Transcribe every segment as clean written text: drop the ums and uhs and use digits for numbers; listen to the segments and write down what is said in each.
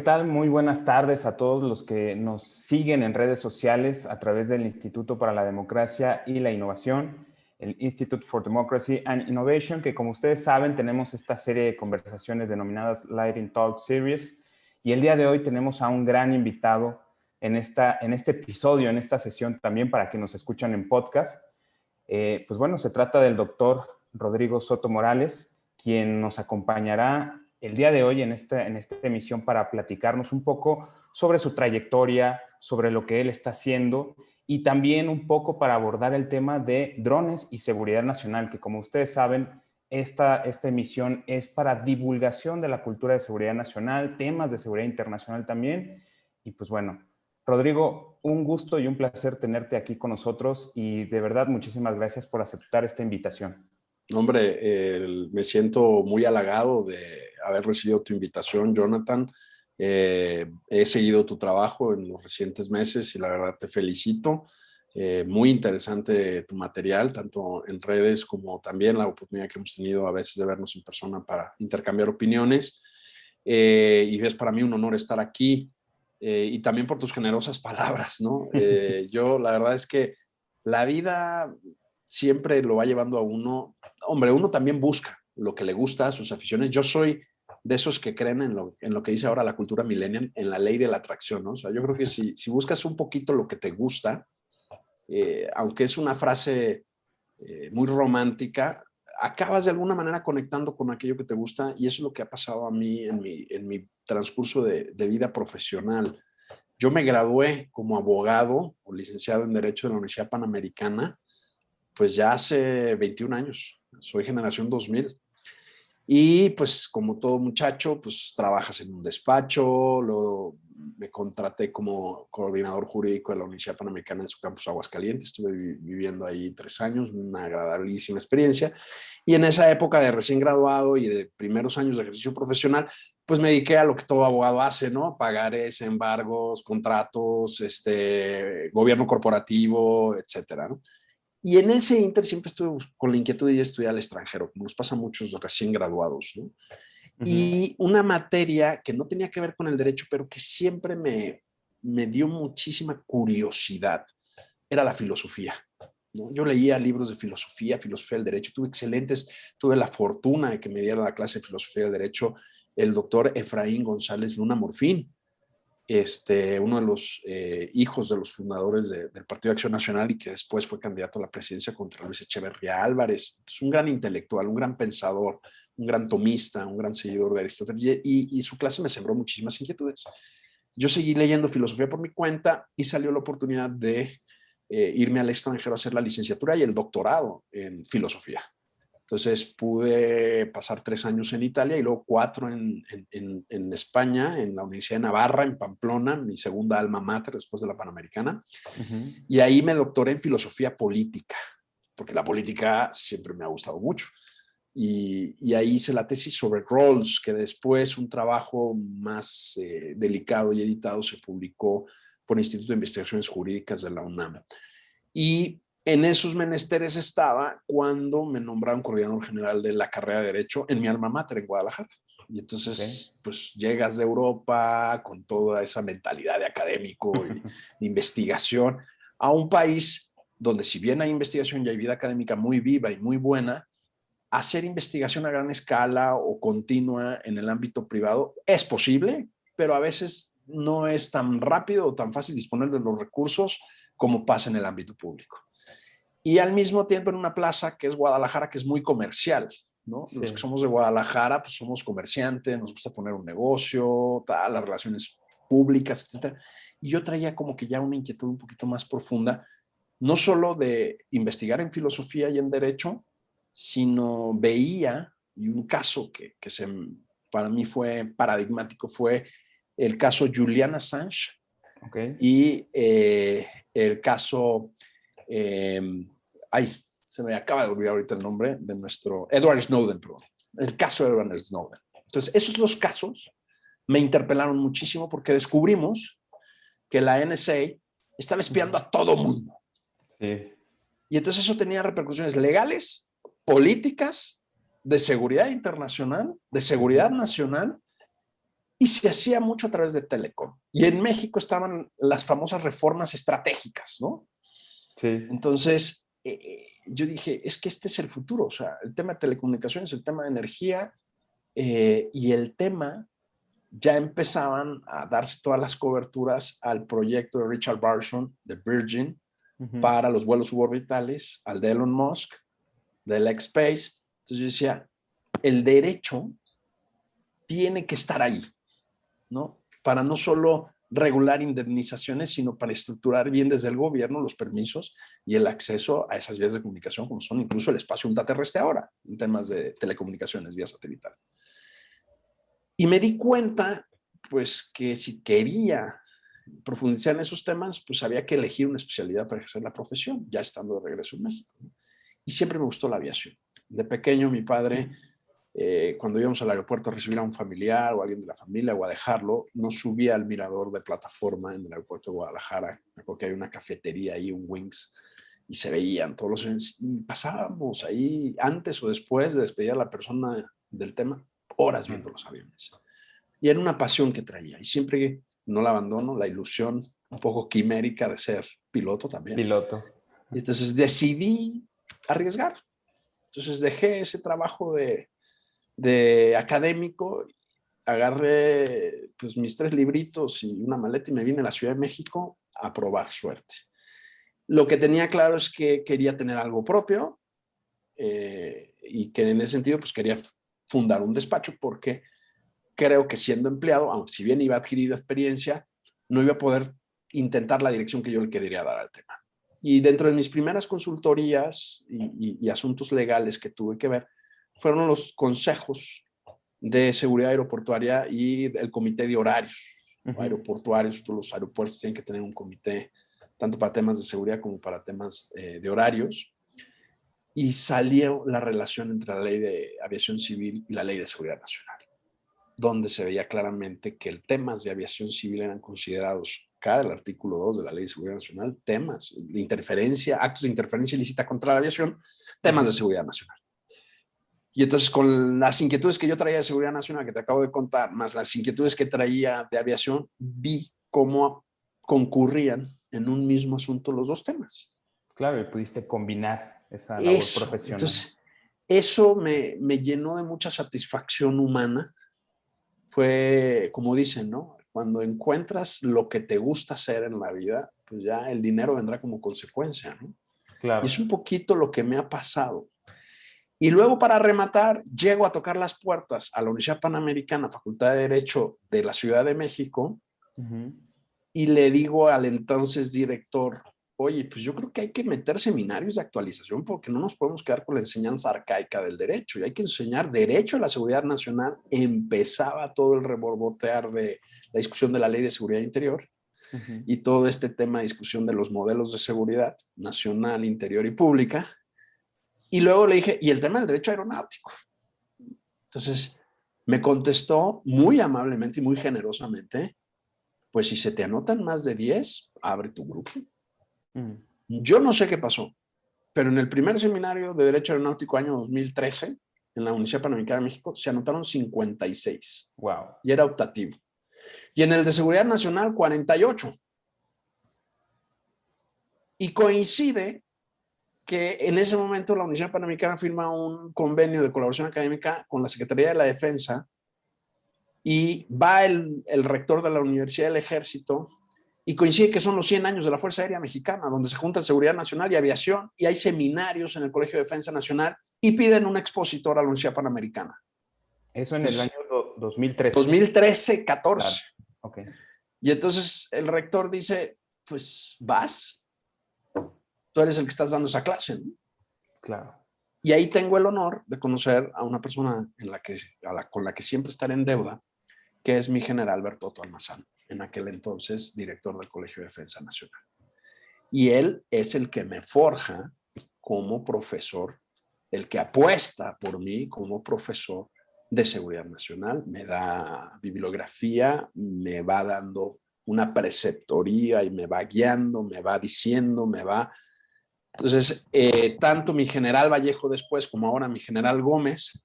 tal? Muy buenas tardes a todos los que nos siguen en redes sociales a través del Instituto para la Democracia y la Innovación, el Institute for Democracy and Innovation, que como ustedes saben tenemos esta serie de conversaciones denominadas Lighting Talk Series, y el día de hoy tenemos a un gran invitado en este episodio, en esta sesión también para que nos escuchan en podcast. Pues bueno, se trata del doctor Rodrigo Soto Morales, quien nos acompañará el día de hoy en esta emisión para platicarnos un poco sobre su trayectoria, sobre lo que él está haciendo y también un poco para abordar el tema de drones y seguridad nacional, que como ustedes saben, esta emisión es para divulgación de la cultura de seguridad nacional, temas de seguridad internacional también. Y pues bueno, Rodrigo, un gusto y un placer tenerte aquí con nosotros y de verdad muchísimas gracias por aceptar esta invitación. Hombre, me siento muy halagado de haber recibido tu invitación, Jonathan. He seguido tu trabajo en los recientes meses y la verdad te felicito. Muy interesante tu material, tanto en redes como también la oportunidad que hemos tenido a veces de vernos en persona para intercambiar opiniones. Y es para mí un honor estar aquí y también por tus generosas palabras, ¿no? Yo la verdad es que la vida siempre lo va llevando a uno. Hombre, uno también busca lo que le gusta, sus aficiones. Yo soy de esos que creen en lo que dice ahora la cultura millennial, en la ley de la atracción, ¿no? O sea, yo creo que si buscas un poquito lo que te gusta, aunque es una frase muy romántica, acabas de alguna manera conectando con aquello que te gusta y eso es lo que ha pasado a mí en mi transcurso de vida profesional. Yo me gradué como abogado o licenciado en Derecho de la Universidad Panamericana, pues ya hace 21 años. Soy generación 2000. Y pues como todo muchacho, pues trabajas en un despacho, luego me contraté como coordinador jurídico de la Universidad Panamericana en su campus Aguascalientes, estuve viviendo ahí 3 años, una agradabilísima experiencia, y en esa época de recién graduado y de primeros años de ejercicio profesional, pues me dediqué a lo que todo abogado hace, ¿no? Pagarés, embargos, contratos, gobierno corporativo, etcétera, ¿no? Y en ese inter siempre estuve con la inquietud de ir a estudiar al extranjero, como nos pasa a muchos recién graduados, ¿no? Y una materia que no tenía que ver con el derecho, pero que siempre me dio muchísima curiosidad, era la filosofía, ¿no? Yo leía libros de filosofía del derecho, tuve la fortuna de que me diera la clase de filosofía del derecho el doctor Efraín González Luna Morfín, uno de los hijos de los fundadores del Partido de Acción Nacional y que después fue candidato a la presidencia contra Luis Echeverría Álvarez. Es un gran intelectual, un gran pensador, un gran tomista, un gran seguidor de Aristóteles y su clase me sembró muchísimas inquietudes. Yo seguí leyendo filosofía por mi cuenta y salió la oportunidad de irme al extranjero a hacer la licenciatura y el doctorado en filosofía. Entonces pude pasar 3 años en Italia y luego 4 en España, en la Universidad de Navarra, en Pamplona, mi segunda alma mater después de la Panamericana. Y ahí me doctoré en filosofía política, porque la política siempre me ha gustado mucho. Y ahí hice la tesis sobre Rawls, que después un trabajo más delicado y editado se publicó por el Instituto de Investigaciones Jurídicas de la UNAM. Y en esos menesteres estaba cuando me nombraron coordinador general de la carrera de Derecho en mi alma mater en Guadalajara. Y entonces, pues llegas de Europa con toda esa mentalidad de académico y de investigación a un país donde si bien hay investigación y hay vida académica muy viva y muy buena, hacer investigación a gran escala o continua en el ámbito privado es posible, pero a veces no es tan rápido o tan fácil disponer de los recursos como pasa en el ámbito público. Y al mismo tiempo en una plaza que es Guadalajara, que es muy comercial, ¿no? Sí. Los que somos de Guadalajara, pues somos comerciantes, nos gusta poner un negocio, tal, las relaciones públicas, etcétera. Y yo traía como que ya una inquietud un poquito más profunda, no solo de investigar en filosofía y en derecho, sino veía, y un caso que para mí fue paradigmático fue el caso Julian Assange y el caso... se me acaba de olvidar ahorita el nombre de nuestro Edward Snowden, perdón. El caso de Edward Snowden. Entonces, esos dos casos me interpelaron muchísimo porque descubrimos que la NSA estaba espiando a todo mundo. Sí. Y entonces eso tenía repercusiones legales, políticas, de seguridad internacional, de seguridad nacional y se hacía mucho a través de Telecom. Y en México estaban las famosas reformas estratégicas, ¿no? Sí. Entonces, yo dije, es que este es el futuro, o sea, el tema de telecomunicaciones, el tema de energía y el tema, ya empezaban a darse todas las coberturas al proyecto de Richard Branson, de Virgin, para los vuelos suborbitales, al de Elon Musk, del X-Space. Entonces yo decía, el derecho tiene que estar ahí, ¿no? Para no solo regular indemnizaciones, sino para estructurar bien desde el gobierno los permisos y el acceso a esas vías de comunicación, como son incluso el espacio ultraterrestre ahora, en temas de telecomunicaciones, vía satelital. Y me di cuenta, pues, que si quería profundizar en esos temas, pues había que elegir una especialidad para ejercer la profesión, ya estando de regreso en México, ¿no? Y siempre me gustó la aviación. De pequeño, mi padre, cuando íbamos al aeropuerto a recibir a un familiar o a alguien de la familia o a dejarlo, nos subía al mirador de plataforma en el aeropuerto de Guadalajara, porque hay una cafetería ahí, un Wings, y se veían todos los aviones, y pasábamos ahí antes o después de despedir a la persona del tema, horas viendo los aviones. Y era una pasión que traía, y siempre no la abandono, la ilusión un poco quimérica de ser piloto también. Piloto. Y entonces decidí arriesgar. Entonces dejé ese trabajo de académico, agarré pues mis 3 libritos y una maleta y me vine a la Ciudad de México a probar suerte. Lo que tenía claro es que quería tener algo propio y que en ese sentido pues quería fundar un despacho porque creo que siendo empleado, aunque si bien iba a adquirir experiencia, no iba a poder intentar la dirección que yo le quería dar al tema. Y dentro de mis primeras consultorías y asuntos legales que tuve que ver, fueron los consejos de seguridad aeroportuaria y el comité de horarios aeroportuarios. Todos los aeropuertos tienen que tener un comité, tanto para temas de seguridad como para temas de horarios. Y salió la relación entre la ley de aviación civil y la ley de seguridad nacional, donde se veía claramente que el temas de aviación civil eran considerados, cada el artículo 2 de la Ley de Seguridad Nacional, temas de interferencia, actos de interferencia ilícita contra la aviación, temas de seguridad nacional. Y entonces con las inquietudes que yo traía de seguridad nacional, que te acabo de contar, más las inquietudes que traía de aviación, vi cómo concurrían en un mismo asunto los dos temas. Claro, y pudiste combinar esa labor profesional. Entonces, eso me llenó de mucha satisfacción humana. Fue, como dicen, ¿no? Cuando encuentras lo que te gusta hacer en la vida, pues ya el dinero vendrá como consecuencia, ¿no? Claro. Y es un poquito lo que me ha pasado. Y luego, para rematar, llego a tocar las puertas a la Universidad Panamericana, Facultad de Derecho de la Ciudad de México, y le digo al entonces director, oye, pues yo creo que hay que meter seminarios de actualización porque no nos podemos quedar con la enseñanza arcaica del derecho y hay que enseñar derecho a la seguridad nacional. Empezaba todo el reborbotear de la discusión de la Ley de Seguridad Interior y todo este tema de discusión de los modelos de seguridad nacional, interior y pública. Y luego le dije, y el tema del derecho aeronáutico. Entonces me contestó muy amablemente y muy generosamente, pues si se te anotan más de 10, abre tu grupo. Yo no sé qué pasó, pero en el primer seminario de Derecho Aeronáutico año 2013, en la Universidad Panamericana de México, se anotaron 56. Wow. Y era optativo. Y en el de Seguridad Nacional, 48. Y coincide que en ese momento la Universidad Panamericana firma un convenio de colaboración académica con la Secretaría de la Defensa y va el rector de la Universidad del Ejército y coincide que son los 100 años de la Fuerza Aérea Mexicana, donde se juntan seguridad nacional y aviación, y hay seminarios en el Colegio de Defensa Nacional y piden un expositor a la Universidad Panamericana. Eso en el año 2013. 2013, 14. Claro. Okay. Y entonces el rector dice, pues vas, tú eres el que estás dando esa clase, ¿no? Claro. Y ahí tengo el honor de conocer a una persona con la que siempre estaré en deuda, que es mi general Bertotto Almazán, en aquel entonces director del Colegio de Defensa Nacional. Y él es el que me forja como profesor, el que apuesta por mí como profesor de seguridad nacional. Me da bibliografía, me va dando una preceptoría y me va guiando, me va diciendo, me va... Entonces, tanto mi general Vallejo después como ahora mi general Gómez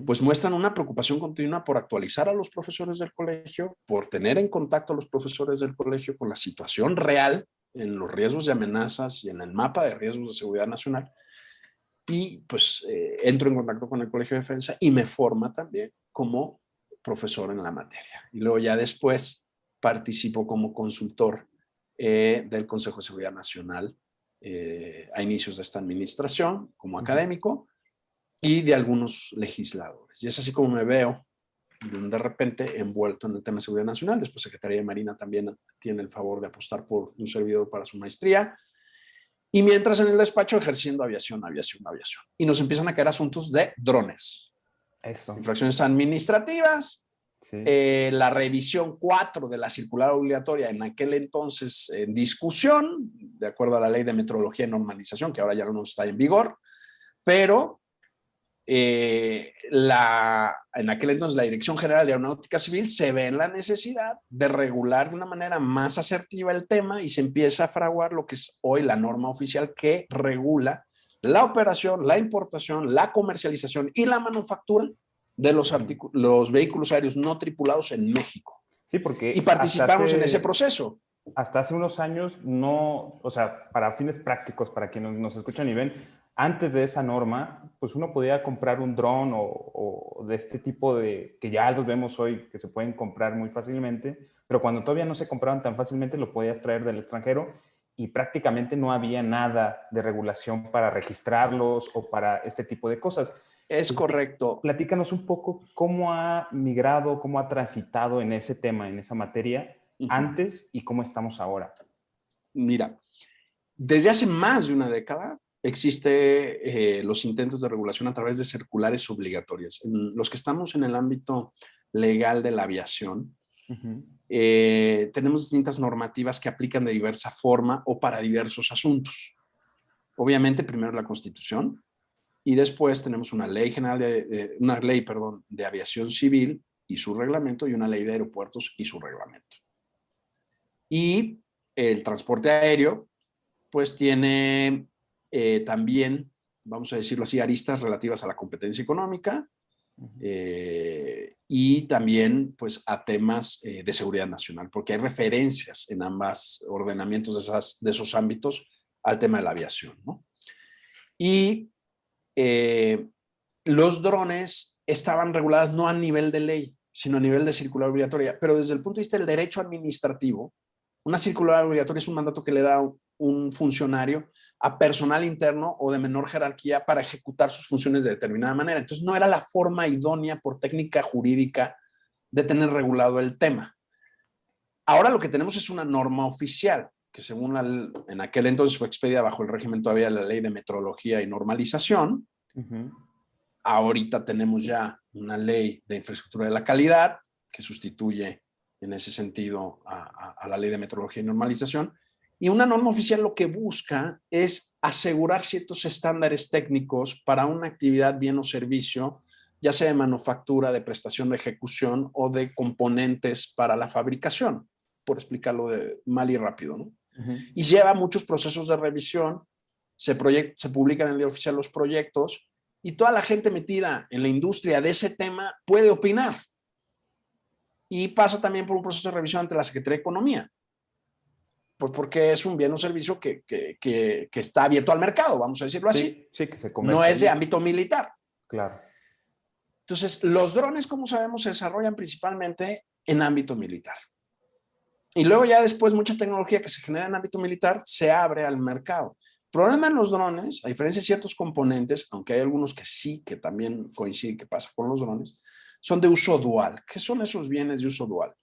pues muestran una preocupación continua por actualizar a los profesores del colegio, por tener en contacto a los profesores del colegio con la situación real en los riesgos y amenazas y en el mapa de riesgos de seguridad nacional. Y pues entro en contacto con el Colegio de Defensa y me forma también como profesor en la materia. Y luego ya después participo como consultor del Consejo de Seguridad Nacional a inicios de esta administración como académico y de algunos legisladores. Y es así como me veo de repente envuelto en el tema de seguridad nacional. Después Secretaría de Marina también tiene el favor de apostar por un servidor para su maestría. Y mientras en el despacho ejerciendo aviación. Y nos empiezan a caer asuntos de drones. Eso. Infracciones administrativas. Sí. La revisión 4 de la circular obligatoria en aquel entonces en discusión, de acuerdo a la ley de metrología y normalización, que ahora ya no está en vigor, pero en aquel entonces la Dirección General de Aeronáutica Civil se ve en la necesidad de regular de una manera más asertiva el tema y se empieza a fraguar lo que es hoy la norma oficial que regula la operación, la importación, la comercialización y la manufactura de los vehículos aéreos no tripulados en México. Sí, porque y participamos en ese proceso. Hasta hace unos años no, o sea, para fines prácticos, para quienes nos escuchan y ven, antes de esa norma, pues uno podía comprar un dron o de este tipo de, que ya los vemos hoy, que se pueden comprar muy fácilmente, pero cuando todavía no se compraban tan fácilmente, lo podías traer del extranjero y prácticamente no había nada de regulación para registrarlos o para este tipo de cosas. Es correcto. Platícanos un poco cómo ha migrado, cómo ha transitado en ese tema, en esa materia, antes y cómo estamos ahora. Mira, desde hace más de una década existen los intentos de regulación a través de circulares obligatorias. Los que estamos en el ámbito legal de la aviación, tenemos distintas normativas que aplican de diversa forma o para diversos asuntos. Obviamente, primero la Constitución y después tenemos una ley general de aviación civil y su reglamento y una ley de aeropuertos y su reglamento. Y el transporte aéreo, pues tiene también, vamos a decirlo así, aristas relativas a la competencia económica y también pues a temas de seguridad nacional, porque hay referencias en ambos ordenamientos de esos ámbitos al tema de la aviación, ¿no? Y los drones estaban reguladas no a nivel de ley, sino a nivel de circular obligatoria, pero desde el punto de vista del derecho administrativo, una circular obligatoria es un mandato que le da un funcionario a personal interno o de menor jerarquía para ejecutar sus funciones de determinada manera. Entonces no era la forma idónea por técnica jurídica de tener regulado el tema. Ahora lo que tenemos es una norma oficial que según en aquel entonces fue expedida bajo el régimen todavía de la ley de metrología y normalización. Ahorita tenemos ya una ley de infraestructura de la calidad que sustituye en ese sentido a la ley de metrología y normalización. Y una norma oficial lo que busca es asegurar ciertos estándares técnicos para una actividad, bien o servicio, ya sea de manufactura, de prestación de ejecución o de componentes para la fabricación, por explicarlo mal y rápido, ¿no? Y lleva muchos procesos de revisión, se publican en el Diario Oficial los proyectos y toda la gente metida en la industria de ese tema puede opinar. Y pasa también por un proceso de revisión ante la Secretaría de Economía, pues porque es un bien o servicio que está abierto al mercado, vamos a decirlo así. Sí, que se no es de ámbito militar. Claro. Entonces, los drones, como sabemos, se desarrollan principalmente en ámbito militar. Y luego ya después mucha tecnología que se genera en ámbito militar se abre al mercado. El problema en los drones, a diferencia de ciertos componentes, aunque hay algunos que sí, que también coinciden que pasa con los drones, son de uso dual. ¿Qué son esos bienes de uso dual?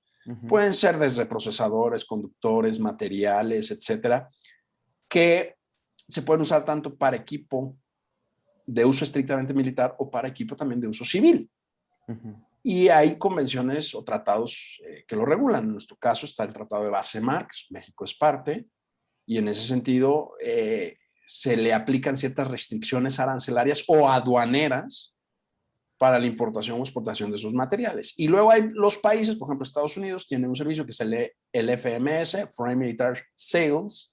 Pueden ser desde procesadores, conductores, materiales, etcétera, que se pueden usar tanto para equipo de uso estrictamente militar o para equipo también de uso civil. Y hay convenciones o tratados que lo regulan. En nuestro caso está el Tratado de Base-Mar, que México es parte, y en ese sentido se le aplican ciertas restricciones arancelarias o aduaneras para la importación o exportación de esos materiales. Y luego hay los países, por ejemplo, Estados Unidos tiene un servicio que es el FMS, Foreign Military Sales,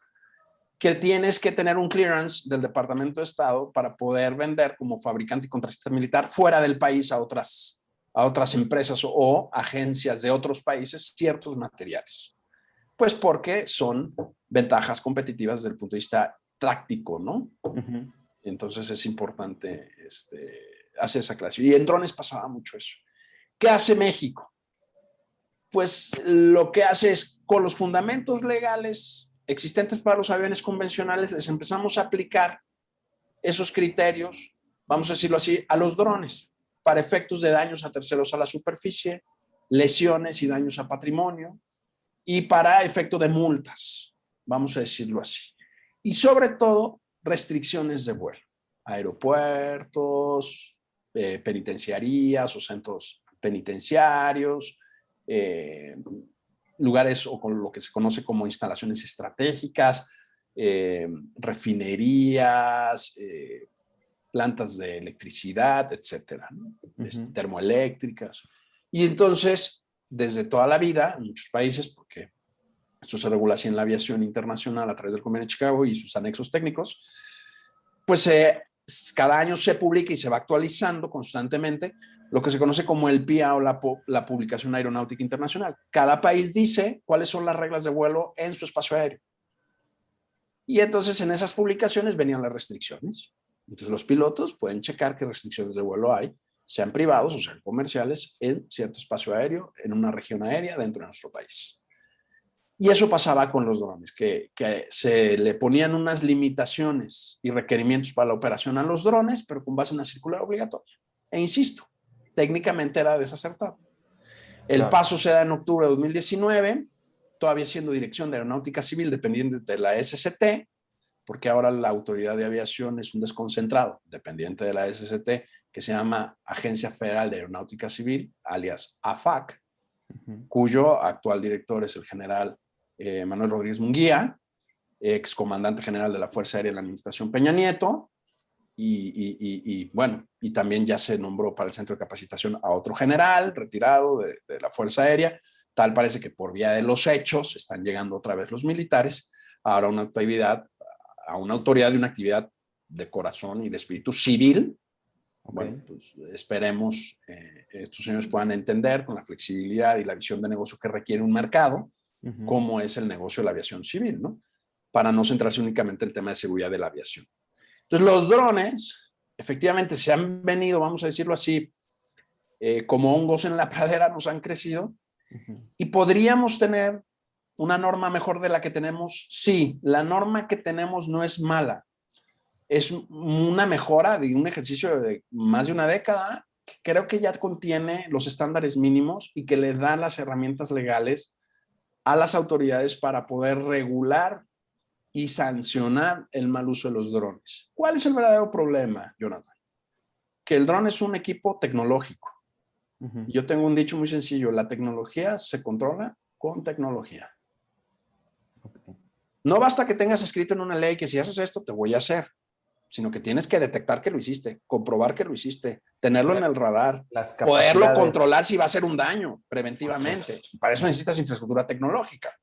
que tienes que tener un clearance del Departamento de Estado para poder vender como fabricante y contratista militar fuera del país a otras empresas o agencias de otros países ciertos materiales. Pues porque son ventajas competitivas desde el punto de vista táctico, ¿no? Uh-huh. Entonces es importante hacer esa clase. Y en drones pasaba mucho eso. ¿Qué hace México? Pues lo que hace es, con los fundamentos legales existentes para los aviones convencionales, les empezamos a aplicar esos criterios, vamos a decirlo así, a los drones, para efectos de daños a terceros a la superficie, lesiones y daños a patrimonio, y para efecto de multas, vamos a decirlo así. Y sobre todo, restricciones de vuelo. Aeropuertos, penitenciarías o centros penitenciarios, lugares o con lo que se conoce como instalaciones estratégicas, refinerías, plantas de electricidad, etcétera, ¿no? Uh-huh. Termoeléctricas. Y entonces, desde toda la vida, en muchos países, porque esto se regula así en la aviación internacional a través del Convenio de Chicago y sus anexos técnicos, pues cada año se publica y se va actualizando constantemente lo que se conoce como el PIA o la Publicación Aeronáutica Internacional. Cada país dice cuáles son las reglas de vuelo en su espacio aéreo. Y entonces en esas publicaciones venían las restricciones. Entonces los pilotos pueden checar qué restricciones de vuelo hay, sean privados o sean comerciales, en cierto espacio aéreo, en una región aérea dentro de nuestro país. Y eso pasaba con los drones, que se le ponían unas limitaciones y requerimientos para la operación a los drones, pero con base en una circular obligatoria. E insisto, técnicamente era desacertado. El paso se da en octubre de 2019, todavía siendo Dirección de Aeronáutica Civil dependiente de la SCT, porque ahora la Autoridad de Aviación es un desconcentrado dependiente de la SCT, que se llama Agencia Federal de Aeronáutica Civil, alias AFAC, cuyo actual director es el general Manuel Rodríguez Munguía, excomandante general de la Fuerza Aérea de la Administración Peña Nieto, y también ya se nombró para el centro de capacitación a otro general retirado de la Fuerza Aérea. Tal parece que por vía de los hechos están llegando otra vez los militares ahora a una autoridad de una actividad de corazón y de espíritu civil. Okay. Bueno, pues esperemos estos señores puedan entender con la flexibilidad y la visión de negocio que requiere un mercado, cómo es el negocio de la aviación civil, ¿no? Para no centrarse únicamente en el tema de seguridad de la aviación. Entonces, los drones, efectivamente, se han venido, vamos a decirlo así, como hongos en la pradera, nos han crecido, y podríamos tener una norma mejor de la que tenemos. Sí, la norma que tenemos no es mala. Es una mejora de un ejercicio de más de una década que creo que ya contiene los estándares mínimos y que le da las herramientas legales a las autoridades para poder regular y sancionar el mal uso de los drones. ¿Cuál es el verdadero problema, Jonathan? Que el dron es un equipo tecnológico. Yo tengo un dicho muy sencillo: la tecnología se controla con tecnología. No basta que tengas escrito en una ley que si haces esto te voy a hacer, sino que tienes que detectar que lo hiciste, comprobar que lo hiciste, tenerlo en el radar, poderlo controlar si va a ser un daño preventivamente. Para eso necesitas infraestructura tecnológica.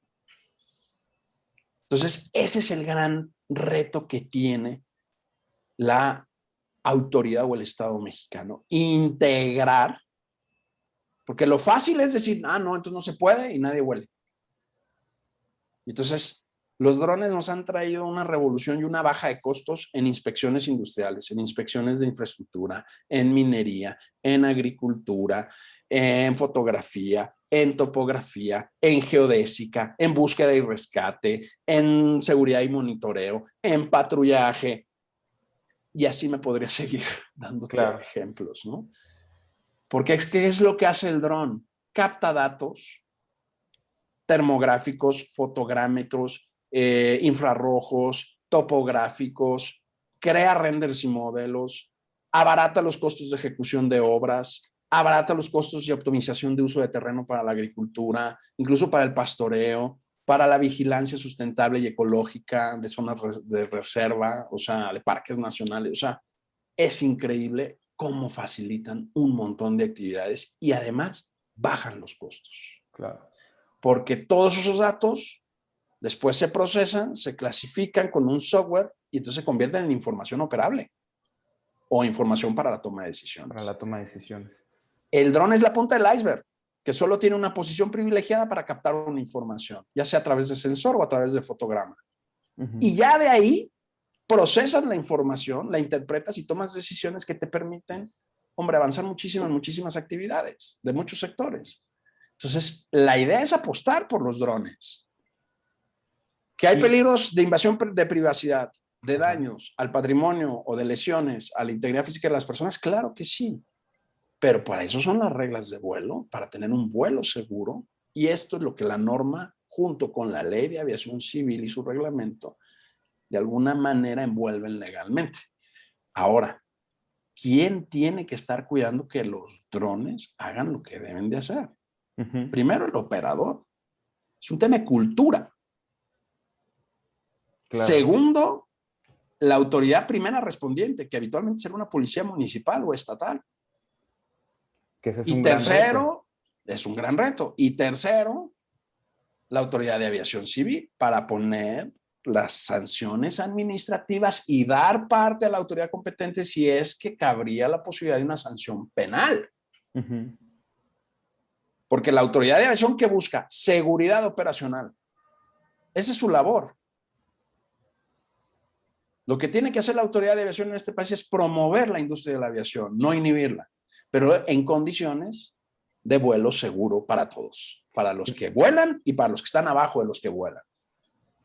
Entonces, ese es el gran reto que tiene la autoridad o el Estado mexicano: integrar, porque lo fácil es decir, no, entonces no se puede y nadie huele. Entonces, los drones nos han traído una revolución y una baja de costos en inspecciones industriales, en inspecciones de infraestructura, en minería, en agricultura, en fotografía, en topografía, en geodésica, en búsqueda y rescate, en seguridad y monitoreo, en patrullaje. Y así me podría seguir dándote ejemplos, ¿no? Porque ¿qué es lo que hace el dron? Capta datos termográficos, fotográmetros, infrarrojos, topográficos, crea renders y modelos, abarata los costos de ejecución de obras, abarata los costos de optimización de uso de terreno para la agricultura, incluso para el pastoreo, para la vigilancia sustentable y ecológica de zonas de reserva, o sea, de parques nacionales. O sea, es increíble cómo facilitan un montón de actividades y además bajan los costos. Claro. Porque todos esos datos después se procesan, se clasifican con un software y entonces se convierten en información operable o información para la toma de decisiones. Para la toma de decisiones. El dron es la punta del iceberg, que solo tiene una posición privilegiada para captar una información, ya sea a través de sensor o a través de fotograma. Y ya de ahí procesas la información, la interpretas y tomas decisiones que te permiten, hombre, avanzar muchísimo en muchísimas actividades de muchos sectores. Entonces, la idea es apostar por los drones. ¿Que hay peligros de invasión de privacidad, de daños al patrimonio o de lesiones a la integridad física de las personas? Claro que sí. Pero para eso son las reglas de vuelo, para tener un vuelo seguro. Y esto es lo que la norma, junto con la Ley de Aviación Civil y su reglamento, de alguna manera envuelven legalmente. Ahora, ¿quién tiene que estar cuidando que los drones hagan lo que deben de hacer? Primero, el operador. Es un tema de cultura. Claro. Segundo, la autoridad primera respondiente, que habitualmente será una policía municipal o estatal. Que ese es y tercero, es un gran reto. Y tercero, la autoridad de aviación civil para poner las sanciones administrativas y dar parte a la autoridad competente si es que cabría la posibilidad de una sanción penal. Porque la autoridad de aviación que busca seguridad operacional, esa es su labor. Lo que tiene que hacer la autoridad de aviación en este país es promover la industria de la aviación, no inhibirla, pero en condiciones de vuelo seguro para todos, para los que vuelan y para los que están abajo de los que vuelan.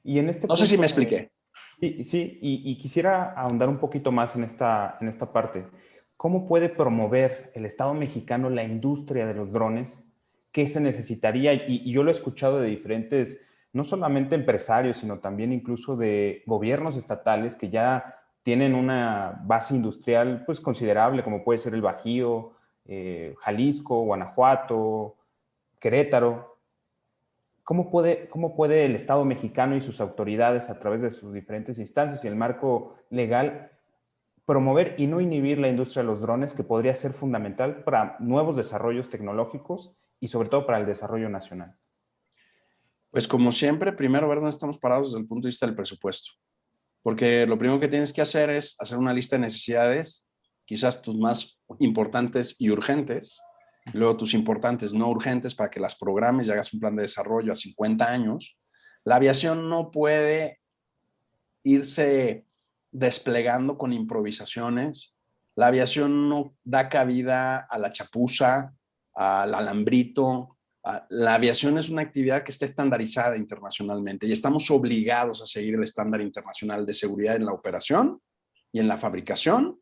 Y en este no sé si me expliqué. Sí, y quisiera ahondar un poquito más en esta parte. ¿Cómo puede promover el Estado mexicano la industria de los drones? ¿Qué se necesitaría? Y yo lo he escuchado de diferentes, no solamente empresarios, sino también incluso de gobiernos estatales que ya tienen una base industrial pues considerable, como puede ser el Bajío, Jalisco, Guanajuato, Querétaro. ¿Cómo puede el Estado mexicano y sus autoridades, a través de sus diferentes instancias y el marco legal, promover y no inhibir la industria de los drones, que podría ser fundamental para nuevos desarrollos tecnológicos y sobre todo para el desarrollo nacional? Pues como siempre, primero ver dónde estamos parados desde el punto de vista del presupuesto. Porque lo primero que tienes que hacer es hacer una lista de necesidades, quizás tus más importantes y urgentes, luego tus importantes no urgentes para que las programes y hagas un plan de desarrollo a 50 años. La aviación no puede irse desplegando con improvisaciones. La aviación no da cabida a la chapuza, al alambrito. La aviación es una actividad que está estandarizada internacionalmente y estamos obligados a seguir el estándar internacional de seguridad en la operación y en la fabricación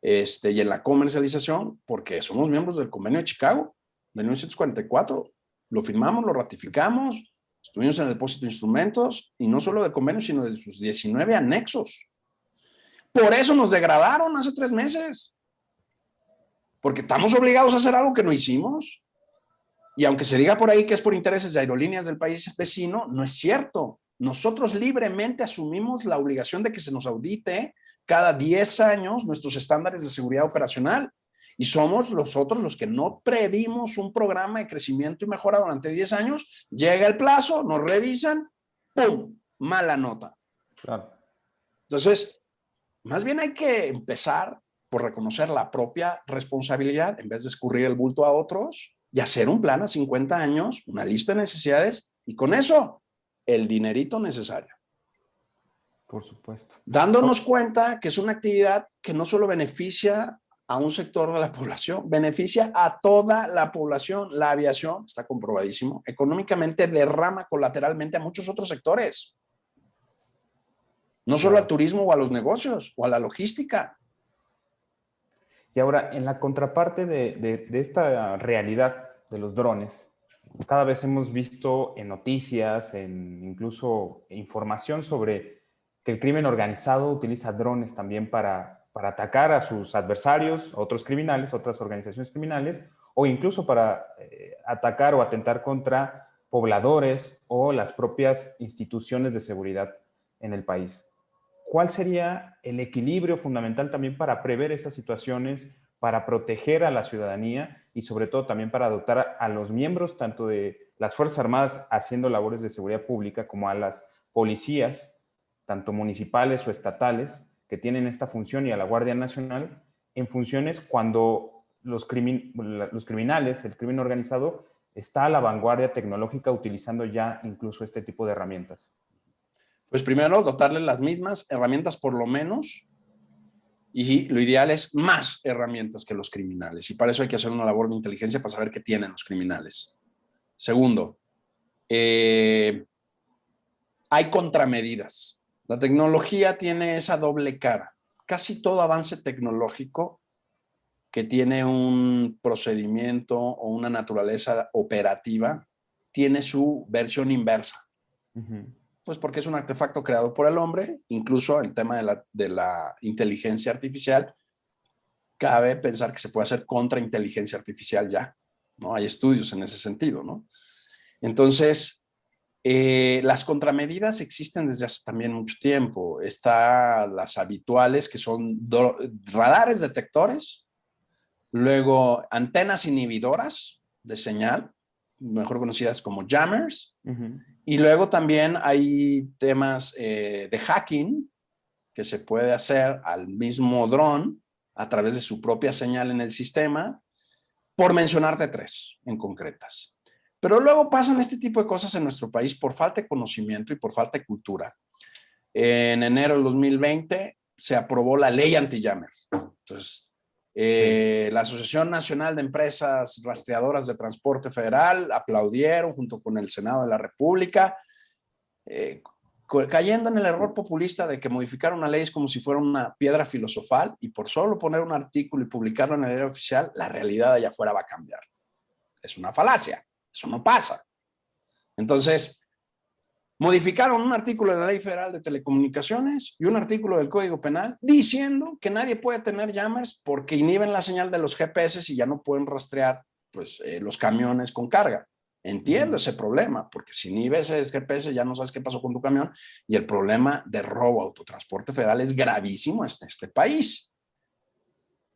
y en la comercialización, porque somos miembros del Convenio de Chicago de 1944. Lo firmamos, lo ratificamos, estuvimos en el depósito de instrumentos y no solo del convenio, sino de sus 19 anexos. Por eso nos degradaron hace 3 meses, porque estamos obligados a hacer algo que no hicimos. Y aunque se diga por ahí que es por intereses de aerolíneas del país vecino, no es cierto. Nosotros libremente asumimos la obligación de que se nos audite cada 10 años nuestros estándares de seguridad operacional. Y somos nosotros los que no previmos un programa de crecimiento y mejora durante 10 años. Llega el plazo, nos revisan, ¡pum! Mala nota. Claro. Entonces, más bien hay que empezar por reconocer la propia responsabilidad en vez de escurrir el bulto a otros y hacer un plan a 50 años, una lista de necesidades y con eso el dinerito necesario. Por supuesto. Dándonos cuenta que es una actividad que no solo beneficia a un sector de la población, beneficia a toda la población. La aviación, está comprobadísimo, económicamente derrama colateralmente a muchos otros sectores. No solo al turismo o a los negocios o a la logística. Y ahora, en la contraparte de esta realidad de los drones, cada vez hemos visto en noticias, en incluso información sobre que el crimen organizado utiliza drones también para atacar a sus adversarios, a otros criminales, otras organizaciones criminales, o incluso para atacar o atentar contra pobladores o las propias instituciones de seguridad en el país. ¿Cuál sería el equilibrio fundamental también para prever esas situaciones, para proteger a la ciudadanía y sobre todo también para dotar a los miembros tanto de las Fuerzas Armadas haciendo labores de seguridad pública como a las policías, tanto municipales o estatales, que tienen esta función y a la Guardia Nacional en funciones cuando los criminales, el crimen organizado, está a la vanguardia tecnológica utilizando ya incluso este tipo de herramientas. Pues primero, dotarle las mismas herramientas por lo menos, y lo ideal es más herramientas que los criminales. Y para eso hay que hacer una labor de inteligencia para saber qué tienen los criminales. Segundo, hay contramedidas. La tecnología tiene esa doble cara. Casi todo avance tecnológico que tiene un procedimiento o una naturaleza operativa tiene su versión inversa. Pues porque es un artefacto creado por el hombre. Incluso el tema de la inteligencia artificial, cabe pensar que se puede hacer contra inteligencia artificial ya, ¿no? Hay estudios en ese sentido, ¿no? Entonces, las contramedidas existen desde hace también mucho tiempo. Están las habituales, que son radares detectores, luego antenas inhibidoras de señal, mejor conocidas como jammers, y luego también hay temas de hacking que se puede hacer al mismo dron a través de su propia señal en el sistema, por mencionarte 3 en concretas. Pero luego pasan este tipo de cosas en nuestro país por falta de conocimiento y por falta de cultura. En enero del 2020 se aprobó la ley anti-jammer. Entonces, la Asociación Nacional de Empresas Rastreadoras de Transporte Federal aplaudieron junto con el Senado de la República, cayendo en el error populista de que modificar una ley es como si fuera una piedra filosofal y por solo poner un artículo y publicarlo en el diario oficial, la realidad allá afuera va a cambiar. Es una falacia, eso no pasa. Entonces, modificaron un artículo de la Ley Federal de Telecomunicaciones y un artículo del Código Penal diciendo que nadie puede tener jammers porque inhiben la señal de los GPS y ya no pueden rastrear pues, los camiones con carga. Entiendo ese problema, porque si inhibes el GPS ya no sabes qué pasó con tu camión, y el problema de robo a autotransporte federal es gravísimo en este país.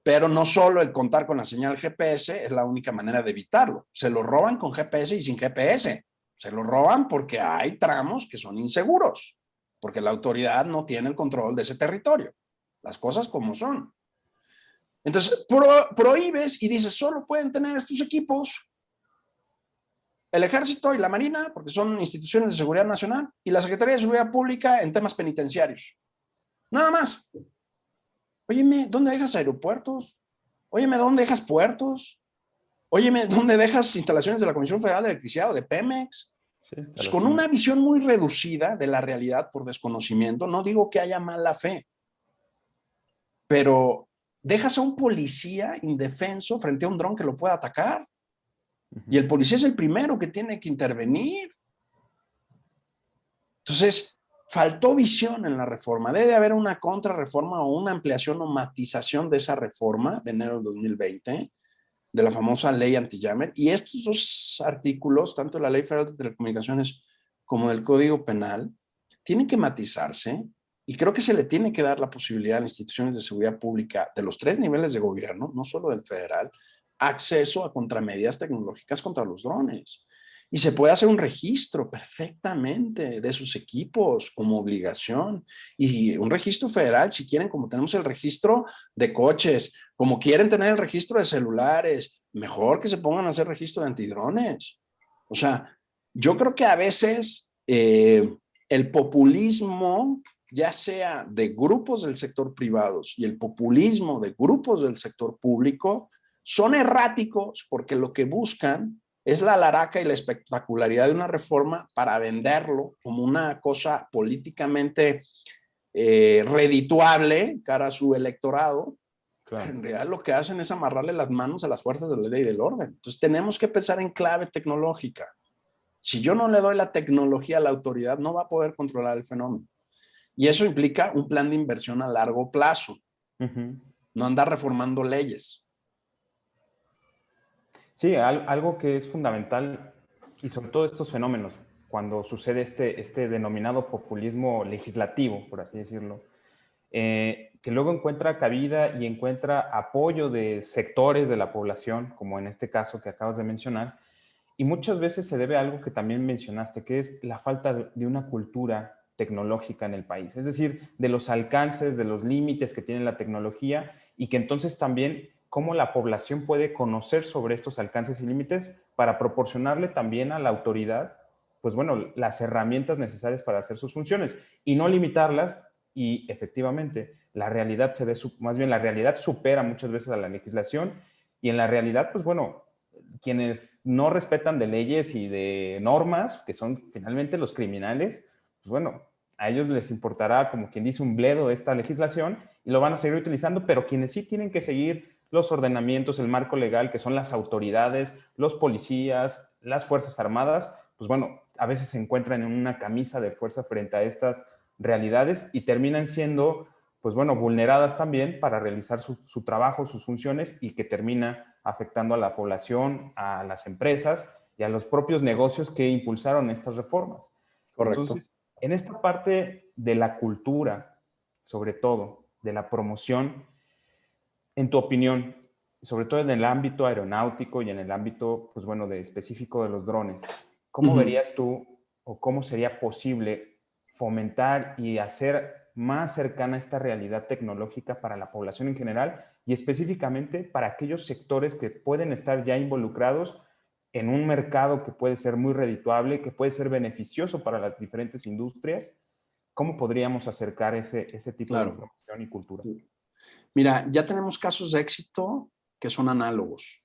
Pero no solo el contar con la señal GPS es la única manera de evitarlo. Se lo roban con GPS y sin GPS. Se lo roban porque hay tramos que son inseguros, porque la autoridad no tiene el control de ese territorio. Las cosas como son. Entonces, prohíbes y dices, solo pueden tener estos equipos el Ejército y la Marina, porque son instituciones de seguridad nacional, y la Secretaría de Seguridad Pública en temas penitenciarios. Nada más. Óyeme, ¿dónde dejas aeropuertos? Óyeme, ¿dónde dejas puertos? Óyeme, ¿dónde dejas instalaciones de la Comisión Federal de Electricidad o de Pemex? Sí, pues con una visión muy reducida de la realidad por desconocimiento, no digo que haya mala fe, pero dejas a un policía indefenso frente a un dron que lo pueda atacar. Y el policía es el primero que tiene que intervenir. Entonces, faltó visión en la reforma. Debe haber una contrarreforma o una ampliación o matización de esa reforma de enero del 2020, de la famosa ley anti-jammer. Y estos 2 artículos, tanto de la Ley Federal de Telecomunicaciones como del Código Penal, tienen que matizarse, y creo que se le tiene que dar la posibilidad a las instituciones de seguridad pública de los 3 niveles de gobierno, no solo del federal, acceso a contramedidas tecnológicas contra los drones. Y se puede hacer un registro perfectamente de sus equipos como obligación. Y un registro federal, si quieren, como tenemos el registro de coches, como quieren tener el registro de celulares, mejor que se pongan a hacer registro de antidrones. O sea, yo creo que a veces el populismo, ya sea de grupos del sector privados y el populismo de grupos del sector público, son erráticos porque lo que buscan es la alaraca y la espectacularidad de una reforma para venderlo como una cosa políticamente redituable cara a su electorado. Claro. Pero en realidad lo que hacen es amarrarle las manos a las fuerzas de la ley y del orden. Entonces tenemos que pensar en clave tecnológica. Si yo no le doy la tecnología a la autoridad, no va a poder controlar el fenómeno. Y eso implica un plan de inversión a largo plazo. No andar reformando leyes. Sí, algo que es fundamental, y sobre todo estos fenómenos, cuando sucede este denominado populismo legislativo, por así decirlo, que luego encuentra cabida y encuentra apoyo de sectores de la población, como en este caso que acabas de mencionar, y muchas veces se debe a algo que también mencionaste, que es la falta de una cultura tecnológica en el país, es decir, de los alcances, de los límites que tiene la tecnología y que entonces también cómo la población puede conocer sobre estos alcances y límites para proporcionarle también a la autoridad, pues bueno, las herramientas necesarias para hacer sus funciones y no limitarlas. Y efectivamente, la realidad se ve, más bien la realidad supera muchas veces a la legislación y en la realidad, pues bueno, quienes no respetan de leyes y de normas, que son finalmente los criminales, pues bueno, a ellos les importará, como quien dice, un bledo esta legislación y lo van a seguir utilizando, pero quienes sí tienen que seguir los ordenamientos, el marco legal, que son las autoridades, los policías, las Fuerzas Armadas, pues bueno, a veces se encuentran en una camisa de fuerza frente a estas realidades y terminan siendo, pues bueno, vulneradas también para realizar su trabajo, sus funciones y que termina afectando a la población, a las empresas y a los propios negocios que impulsaron estas reformas. Correcto. Entonces, en esta parte de la cultura, sobre todo, de la promoción, en tu opinión, sobre todo en el ámbito aeronáutico y en el ámbito, pues bueno, de específico de los drones, ¿cómo verías tú o cómo sería posible fomentar y hacer más cercana esta realidad tecnológica para la población en general y específicamente para aquellos sectores que pueden estar ya involucrados en un mercado que puede ser muy redituable, que puede ser beneficioso para las diferentes industrias? ¿Cómo podríamos acercar ese tipo de Claro. información y cultura? Mira, ya tenemos casos de éxito que son análogos.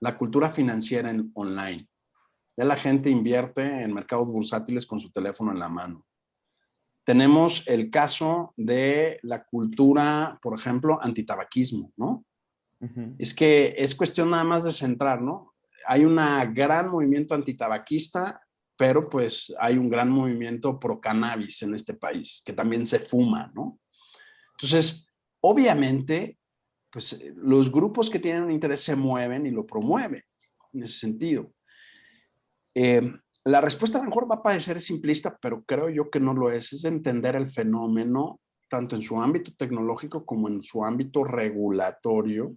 La cultura financiera en online. Ya la gente invierte en mercados bursátiles con su teléfono en la mano. Tenemos el caso de la cultura, por ejemplo, antitabaquismo, ¿no? Es que es cuestión nada más de centrar, ¿no? Hay un gran movimiento antitabaquista, pero pues hay un gran movimiento pro cannabis en este país, que también se fuma, ¿no? Entonces, obviamente, pues los grupos que tienen un interés se mueven y lo promueven en ese sentido. La respuesta a lo mejor va a parecer simplista, pero creo yo que no lo es entender el fenómeno tanto en su ámbito tecnológico como en su ámbito regulatorio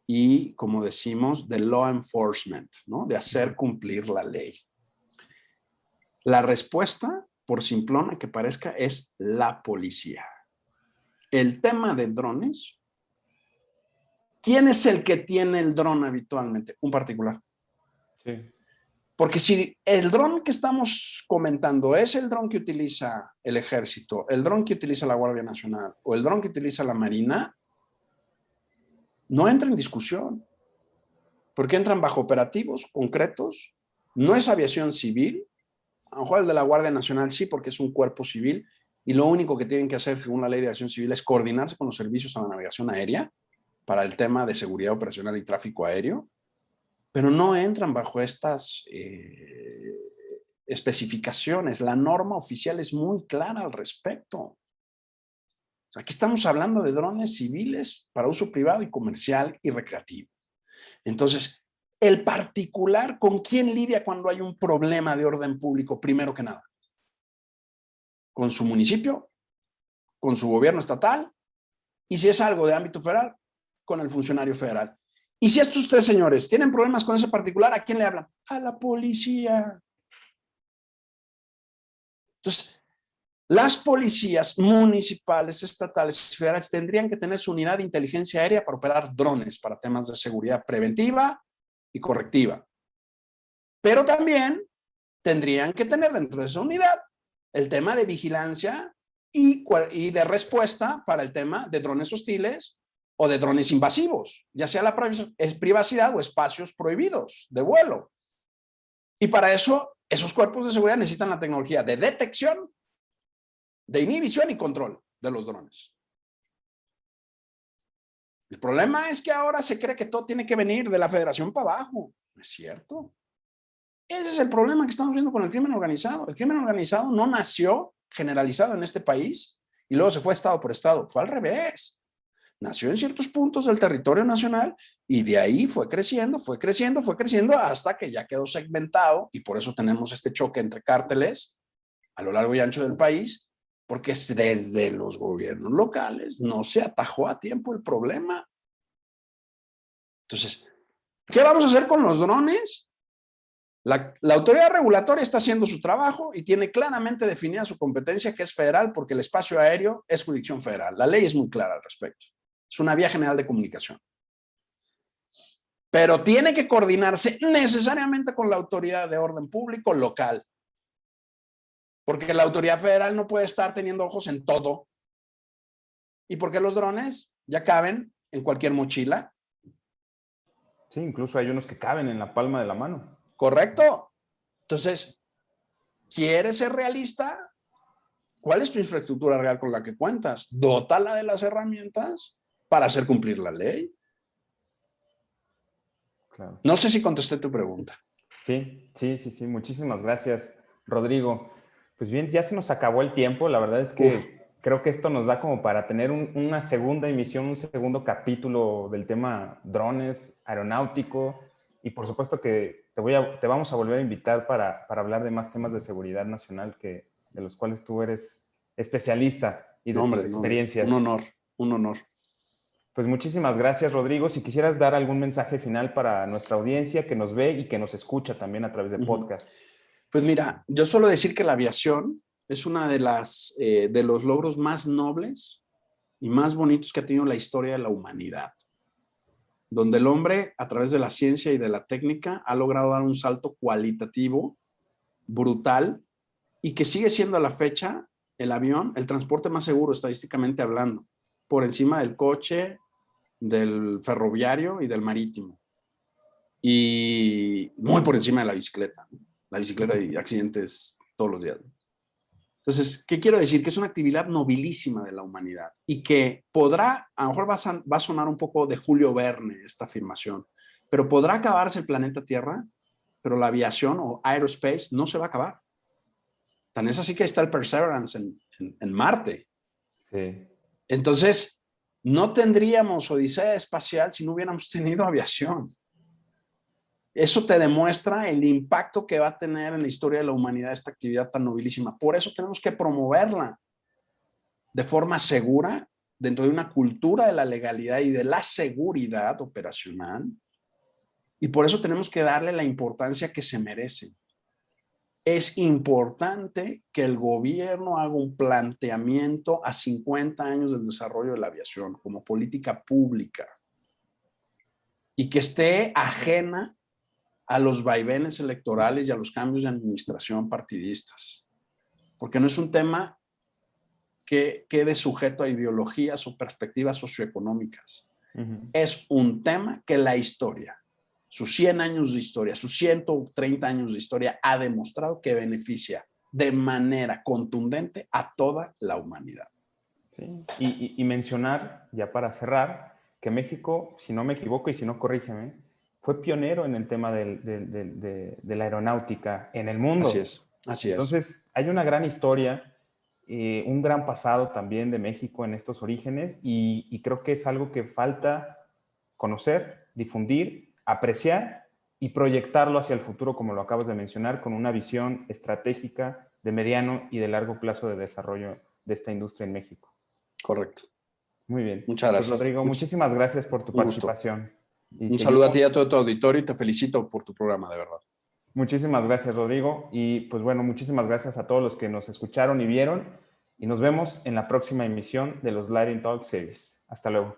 y, como decimos, de law enforcement, ¿no? De hacer cumplir la ley. La respuesta, por simplona que parezca, es la policía. El tema de drones, ¿quién es el que tiene el dron habitualmente? Un particular. Sí. Porque si el dron que estamos comentando es el dron que utiliza el ejército, el dron que utiliza la Guardia Nacional o el dron que utiliza la Marina, no entra en discusión, porque entran bajo operativos concretos, no es aviación civil, a lo mejor el de la Guardia Nacional sí, porque es un cuerpo civil, y lo único que tienen que hacer según la ley de aviación civil es coordinarse con los servicios a la navegación aérea para el tema de seguridad operacional y tráfico aéreo, pero no entran bajo estas especificaciones. La norma oficial es muy clara al respecto. O sea, aquí estamos hablando de drones civiles para uso privado y comercial y recreativo. Entonces, el particular, ¿con quién lidia cuando hay un problema de orden público? Primero que nada, con su municipio, con su gobierno estatal, y si es algo de ámbito federal, con el funcionario federal. Y si estos tres señores tienen problemas con ese particular, ¿a quién le hablan? A la policía. Entonces, las policías municipales, estatales y federales tendrían que tener su unidad de inteligencia aérea para operar drones para temas de seguridad preventiva y correctiva. Pero también tendrían que tener dentro de esa unidad el tema de vigilancia y de respuesta para el tema de drones hostiles o de drones invasivos, ya sea la privacidad o espacios prohibidos de vuelo. Y para eso, esos cuerpos de seguridad necesitan la tecnología de detección, de inhibición y control de los drones. El problema es que ahora se cree que todo tiene que venir de la federación para abajo. No es cierto. Ese es el problema que estamos viendo con el crimen organizado. El crimen organizado no nació generalizado en este país y luego se fue estado por estado. Fue al revés. Nació en ciertos puntos del territorio nacional y de ahí fue creciendo hasta que ya quedó segmentado y por eso tenemos este choque entre cárteles a lo largo y ancho del país porque desde los gobiernos locales no se atajó a tiempo el problema. Entonces, ¿qué vamos a hacer con los drones? La autoridad regulatoria está haciendo su trabajo y tiene claramente definida su competencia, que es federal, porque el espacio aéreo es jurisdicción federal. La ley es muy clara al respecto. Es una vía general de comunicación. Pero tiene que coordinarse necesariamente con la autoridad de orden público local. Porque la autoridad federal no puede estar teniendo ojos en todo. ¿Y por qué los drones ya caben en cualquier mochila? Sí, incluso hay unos que caben en la palma de la mano. Correcto. Entonces, ¿quieres ser realista? ¿Cuál es tu infraestructura real con la que cuentas? Dótala de las herramientas para hacer cumplir la ley. Claro. No sé si contesté tu pregunta. Sí. Muchísimas gracias, Rodrigo. Pues bien, ya se nos acabó el tiempo. La verdad es que creo que esto nos da como para tener una segunda emisión, un segundo capítulo del tema drones, aeronáutico. Y por supuesto que te vamos a volver a invitar para hablar de más temas de seguridad nacional de los cuales tú eres especialista y de tus experiencias. Un honor. Pues muchísimas gracias, Rodrigo. Si quisieras dar algún mensaje final para nuestra audiencia que nos ve y que nos escucha también a través de podcast. Pues mira, yo suelo decir que la aviación es una de los logros más nobles y más bonitos que ha tenido la historia de la humanidad, donde el hombre, a través de la ciencia y de la técnica, ha logrado dar un salto cualitativo brutal y que sigue siendo a la fecha el avión el transporte más seguro estadísticamente hablando, por encima del coche, del ferroviario y del marítimo, y muy por encima de la bicicleta. La bicicleta y accidentes todos los días. Entonces, ¿qué quiero decir? Que es una actividad nobilísima de la humanidad y que podrá, a lo mejor va a sonar un poco de Julio Verne esta afirmación, pero podrá acabarse el planeta Tierra, pero la aviación o aerospace no se va a acabar. Tan es así que está el Perseverance en Marte. Sí. Entonces, no tendríamos odisea espacial si no hubiéramos tenido aviación. Eso te demuestra el impacto que va a tener en la historia de la humanidad esta actividad tan nobilísima. Por eso tenemos que promoverla de forma segura, dentro de una cultura de la legalidad y de la seguridad operacional. Y por eso tenemos que darle la importancia que se merece. Es importante que el gobierno haga un planteamiento a 50 años del desarrollo de la aviación como política pública y que esté ajena a los vaivenes electorales y a los cambios de administración partidistas. Porque no es un tema que quede sujeto a ideologías o perspectivas socioeconómicas. Es un tema que la historia, sus 100 años de historia, sus 130 años de historia, ha demostrado que beneficia de manera contundente a toda la humanidad. Sí. Y mencionar, ya para cerrar, que México, si no me equivoco y si no, corrígeme, fue pionero en el tema de la aeronáutica en el mundo. Así es. Entonces, hay una gran historia, un gran pasado también de México en estos orígenes y creo que es algo que falta conocer, difundir, apreciar y proyectarlo hacia el futuro, como lo acabas de mencionar, con una visión estratégica de mediano y de largo plazo de desarrollo de esta industria en México. Correcto. Muy bien. Muchas gracias. Pues, Rodrigo, muchísimas gracias por tu participación. Un saludo a ti y a todo tu auditorio y te felicito por tu programa, de verdad. Muchísimas gracias, Rodrigo. Y pues bueno, muchísimas gracias a todos los que nos escucharon y vieron. Y nos vemos en la próxima emisión de los Lighting Talk Series. Hasta luego.